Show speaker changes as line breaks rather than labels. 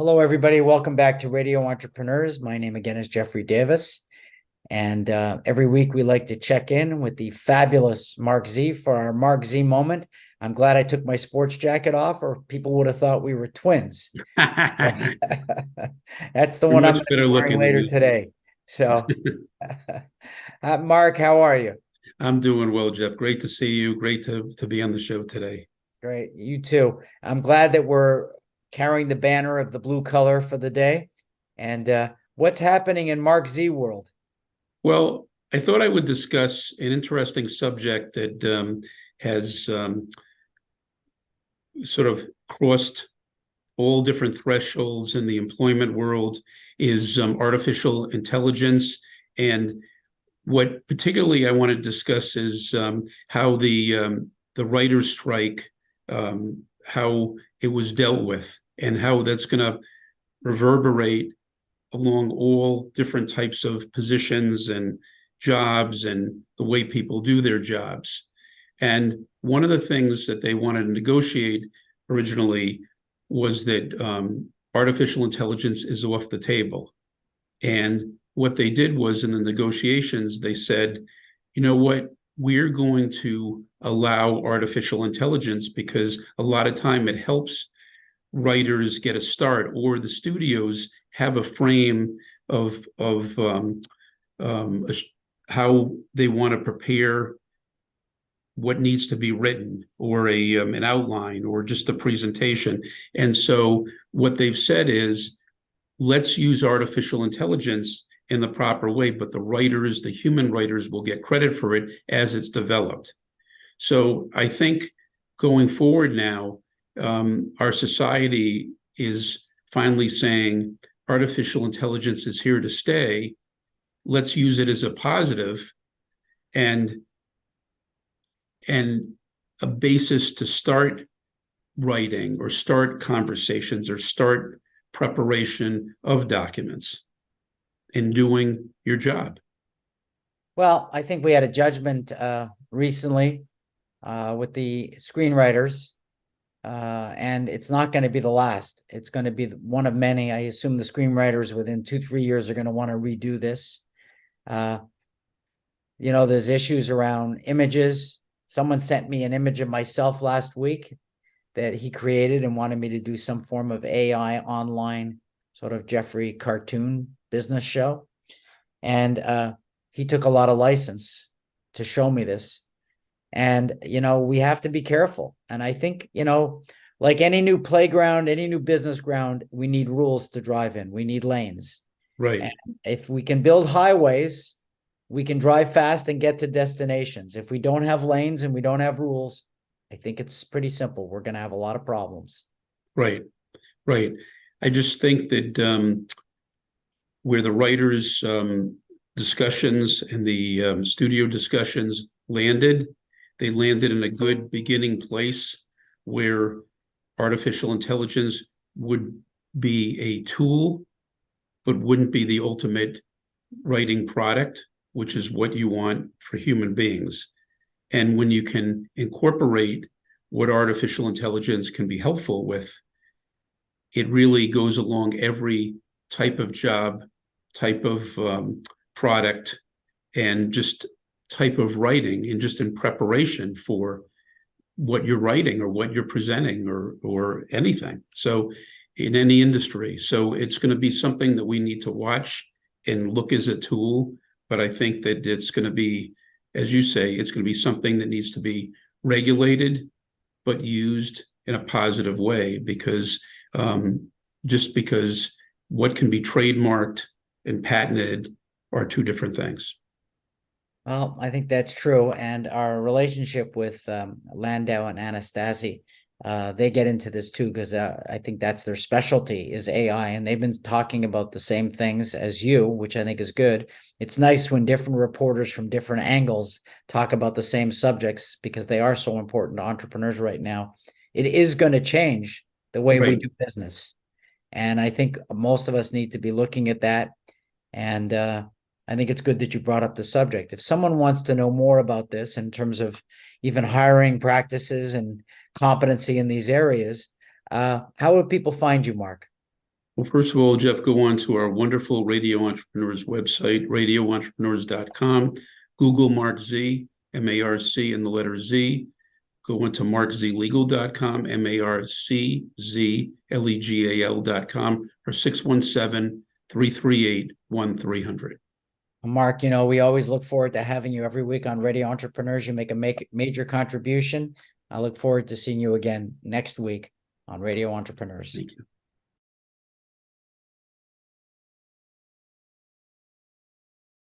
Hello, everybody. Welcome back to Radio Entrepreneurs. My name again is JDavis. And every week we like to check in with the fabulous Marc Z for our Marc Z Moment. I'm glad I took my sports jacket off, or people would have thought we were twins. That's the
You're
one I'm
much
going to
better
be wearing
looking than
later
me.
today. So, Marc, how are you?
I'm doing well, Jeff. Great to see you. Great to be on the show today.
Great. You too. I'm glad that we're carrying the banner of the blue color for the day. And what's happening in Marc Z world?
Well, I thought I would discuss an interesting subject that has sort of crossed all different thresholds in the employment world is artificial intelligence. And what particularly I want to discuss is how the writers' strike, how it was dealt with, and how that's going to reverberate along all different types of positions and jobs and the way people do their jobs. And one of the things that they wanted to negotiate originally was that artificial intelligence is off the table. And what they did was in the negotiations, they said, you know what, we're going to allow artificial intelligence because a lot of time it helps writers get a start, or the studios have a frame of how they want to prepare what needs to be written, or an outline, or just a presentation. And so what they've said is, let's use artificial intelligence in the proper way, but the writers, the human writers, will get credit for it as it's developed. So I think going forward now, our society is finally saying artificial intelligence is here to stay. Let's use it as a positive and a basis to start writing or start conversations or start preparation of documents and doing your job.
Well, I think we had a judgment recently with the screenwriters, and it's not going to be the last. It's going to be one of many. I assume the screenwriters within 2-3 years are going to want to redo this. There's issues around images. Someone sent me an image of myself last week that he created and wanted me to do some form of AI online sort of Jeffrey cartoon business show. And he took a lot of license to show me this. And, we have to be careful. And I think, like any new playground, any new business ground, we need rules to drive in. We need lanes.
Right.
And if we can build highways, we can drive fast and get to destinations. If we don't have lanes and we don't have rules, I think it's pretty simple. We're going to have a lot of problems.
Right. Right. I just think that where the writers' discussions and the studio discussions landed, they landed in a good beginning place where artificial intelligence would be a tool, but wouldn't be the ultimate writing product, which is what you want for human beings. And when you can incorporate what artificial intelligence can be helpful with, it really goes along every type of job, type of product, and just type of writing, and just in preparation for what you're writing or what you're presenting or anything. So in any industry. So it's going to be something that we need to watch and look as a tool. But I think that it's going to be, as you say, it's going to be something that needs to be regulated, but used in a positive way, because just because what can be trademarked and patented are two different things.
Well, I think that's true. And our relationship with Landau and Anastasi, they get into this too, because I think that's their specialty is AI. And they've been talking about the same things as you, which I think is good. It's nice when different reporters from different angles talk about the same subjects, because they are so important to entrepreneurs right now. It is going to change the way we do business. And I think most of us need to be looking at that. And I think it's good that you brought up the subject. If someone wants to know more about this in terms of even hiring practices and competency in these areas, how would people find you, Marc?
Well, first of all, Jeff, go on to our wonderful Radio Entrepreneurs website, radioentrepreneurs.com. Google Marc Z, M-A-R-C, and the letter Z. Go on to marczlegal.com, MARCZLEGAL.com, or 617-338-1300.
Mark, we always look forward to having you every week on Radio Entrepreneurs. You make a major contribution. I look forward to seeing you again next week on Radio Entrepreneurs.
Thank you.